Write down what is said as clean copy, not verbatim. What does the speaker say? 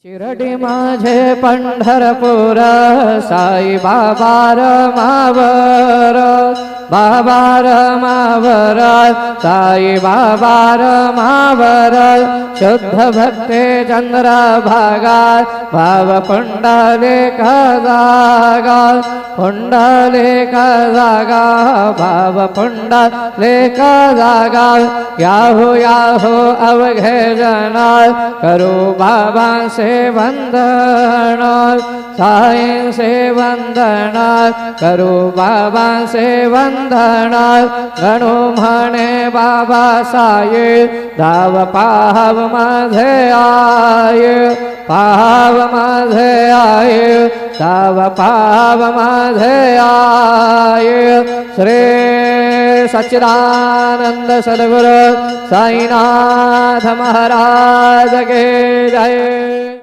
शिरडी माझे पंढरपूर साई बाबा रमावर बाबा रमावर साई बाबा रमावर शुद्ध भक्ते चंद्र भागा भाव पुंडलिक जागा पुंडलिक जागा भाव पुंडलिक जागा याहो याहो अवघे जना करू बाबा से वंदन साईं से वंदन करू बाबा से वंदन गणू म्हणे बाबा साई धाव पाव माझे आये पाव माझे आये धाव पाव माझे आये श्री सच्चिदानंद सद्गुरु साईनाथ महाराज के जय।